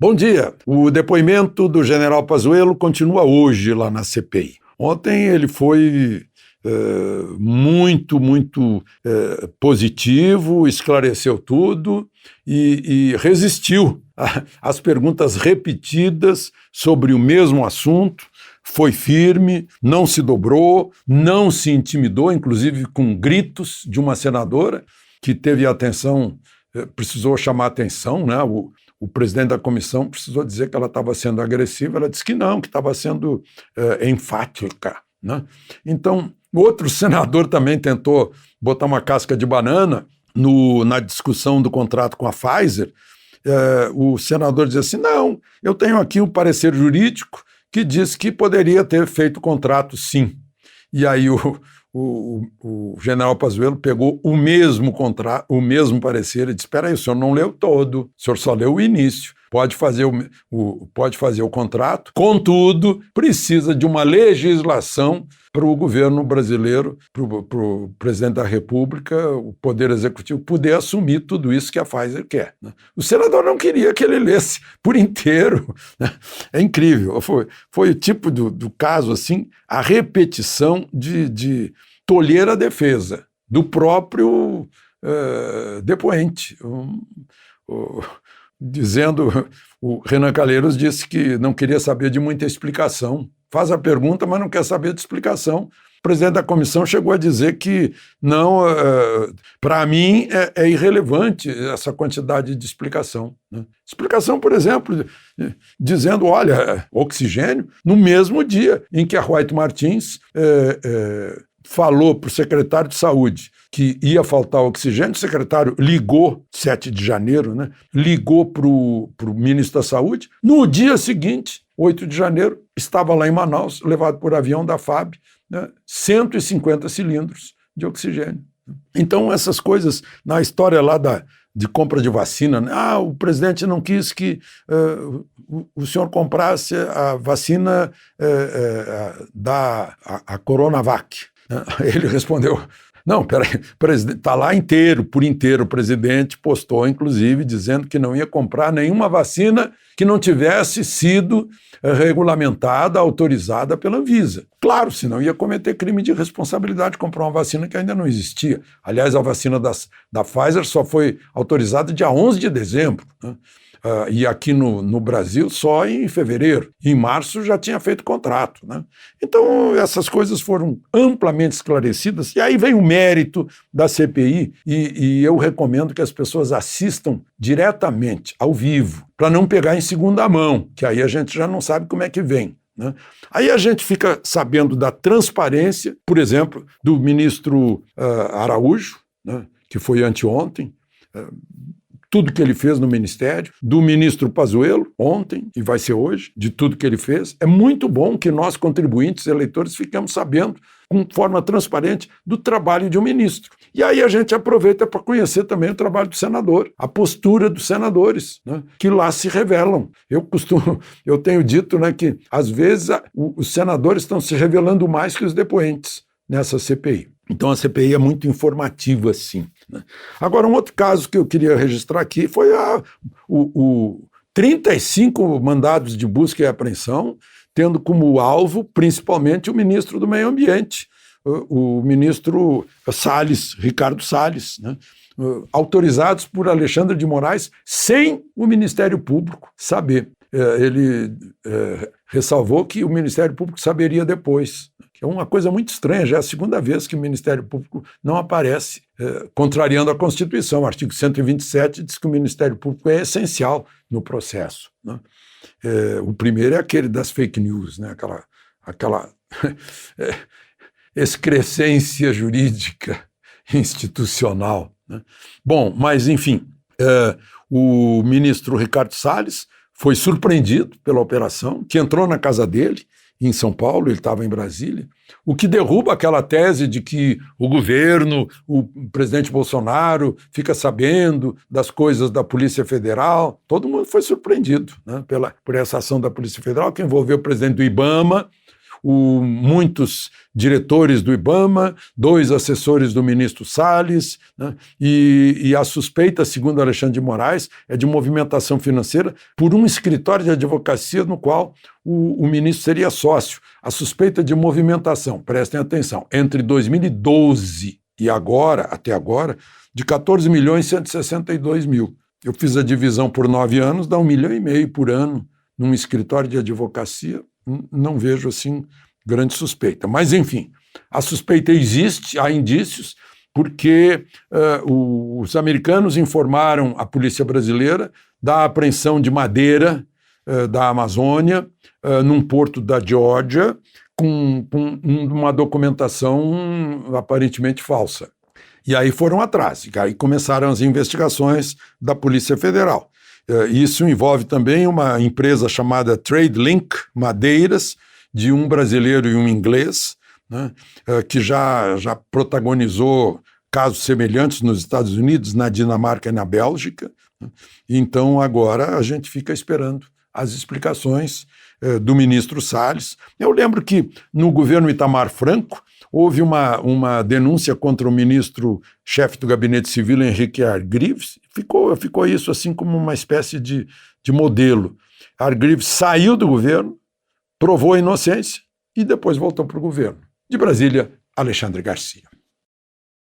Bom dia. O depoimento do general Pazuello continua hoje lá na CPI. Ontem ele foi muito positivo, esclareceu tudo e resistiu às perguntas repetidas sobre o mesmo assunto. Foi firme, não se dobrou, não se intimidou, inclusive com gritos de uma senadora que teve atenção, precisou chamar atenção, né? O presidente da comissão precisou dizer que ela estava sendo agressiva, ela disse que não, que estava sendo enfática, né? Então, outro senador também tentou botar uma casca de banana na discussão do contrato com a Pfizer. O senador dizia assim, não, eu tenho aqui um parecer jurídico que diz que poderia ter feito o contrato sim. E aí o general Pazuello pegou o mesmo contrato, o mesmo parecer e disse, espera aí, o senhor não leu todo, o senhor só leu o início, pode fazer o contrato, contudo, precisa de uma legislação para o governo brasileiro, para o presidente da República, o Poder Executivo, poder assumir tudo isso que a Pfizer quer, né? O senador não queria que ele lesse por inteiro, né? É incrível, foi o tipo do caso, assim, a repetição de tolher a defesa do próprio depoente, dizendo, o Renan Calheiros disse que não queria saber de muita explicação. Faz a pergunta, mas não quer saber de explicação. O presidente da comissão chegou a dizer que não, para mim é irrelevante essa quantidade de explicação, né? Explicação, por exemplo, dizendo, olha, oxigênio, no mesmo dia em que a White Martins falou para o secretário de saúde que ia faltar oxigênio, o secretário ligou, 7 de janeiro, né, ligou para o ministro da Saúde, no dia seguinte, 8 de janeiro, estava lá em Manaus, levado por avião da FAB, né, 150 cilindros de oxigênio. Então, essas coisas, na história lá de compra de vacina, né, o presidente não quis que o senhor comprasse a vacina a Coronavac. Ele respondeu, não, peraí, está lá por inteiro, o presidente postou, inclusive, dizendo que não ia comprar nenhuma vacina que não tivesse sido regulamentada, autorizada pela Anvisa. Claro, senão ia cometer crime de responsabilidade de comprar uma vacina que ainda não existia. Aliás, a vacina da Pfizer só foi autorizada dia 11 de dezembro, né? E aqui no Brasil só em fevereiro. Em março já tinha feito contrato, né? Então essas coisas foram amplamente esclarecidas e aí vem o mérito da CPI e eu recomendo que as pessoas assistam diretamente, ao vivo, para não pegar em segunda mão, que aí a gente já não sabe como é que vem, né? Aí a gente fica sabendo da transparência, por exemplo, do ministro Araújo, né, que foi anteontem, tudo que ele fez no Ministério, do ministro Pazuello, ontem, e vai ser hoje, de tudo que ele fez. É muito bom que nós, contribuintes, eleitores, fiquemos sabendo, com forma transparente, do trabalho de um ministro. E aí a gente aproveita para conhecer também o trabalho do senador, a postura dos senadores, né, que lá se revelam. Eu tenho dito, né, que, às vezes, os senadores estão se revelando mais que os depoentes nessa CPI. Então a CPI é muito informativa, sim, né? Agora, um outro caso que eu queria registrar aqui foi 35 mandados de busca e apreensão, tendo como alvo, principalmente, o ministro do Meio Ambiente, o ministro Salles, Ricardo Salles, né? Autorizados por Alexandre de Moraes, sem o Ministério Público saber. Ele ressalvou que o Ministério Público saberia depois. É uma coisa muito estranha, já é a segunda vez que o Ministério Público não aparece, contrariando a Constituição. O artigo 127 diz que o Ministério Público é essencial no processo, né? O primeiro é aquele das fake news, né? Aquela excrescência jurídica institucional, né? Bom, mas enfim, o ministro Ricardo Salles foi surpreendido pela operação, que entrou na casa dele, em São Paulo, ele estava em Brasília, o que derruba aquela tese de que o governo, o presidente Bolsonaro fica sabendo das coisas da Polícia Federal. Todo mundo foi surpreendido, né, por essa ação da Polícia Federal, que envolveu o presidente do IBAMA, muitos diretores do IBAMA, 2 assessores do ministro Salles, né? E a suspeita, segundo Alexandre de Moraes, é de movimentação financeira por um escritório de advocacia no qual o ministro seria sócio. A suspeita de movimentação, prestem atenção, entre 2012 e agora, até agora, de 14.162.000. Eu fiz a divisão por 9 anos, dá 1,5 milhão por ano num escritório de advocacia. Não vejo, assim, grande suspeita. Mas, enfim, a suspeita existe, há indícios, porque os americanos informaram a polícia brasileira da apreensão de madeira da Amazônia num porto da Geórgia com uma documentação aparentemente falsa. E aí foram atrás, e aí começaram as investigações da Polícia Federal. Isso envolve também uma empresa chamada TradeLink Madeiras, de um brasileiro e um inglês, né, que já protagonizou casos semelhantes nos Estados Unidos, na Dinamarca e na Bélgica. Né. Então agora a gente fica esperando as explicações do ministro Salles. Eu lembro que no governo Itamar Franco houve uma denúncia contra o ministro-chefe do Gabinete Civil, Henrique Argrives. Ficou isso assim como uma espécie de modelo. Argrives saiu do governo, provou a inocência e depois voltou para o governo. De Brasília, Alexandre Garcia.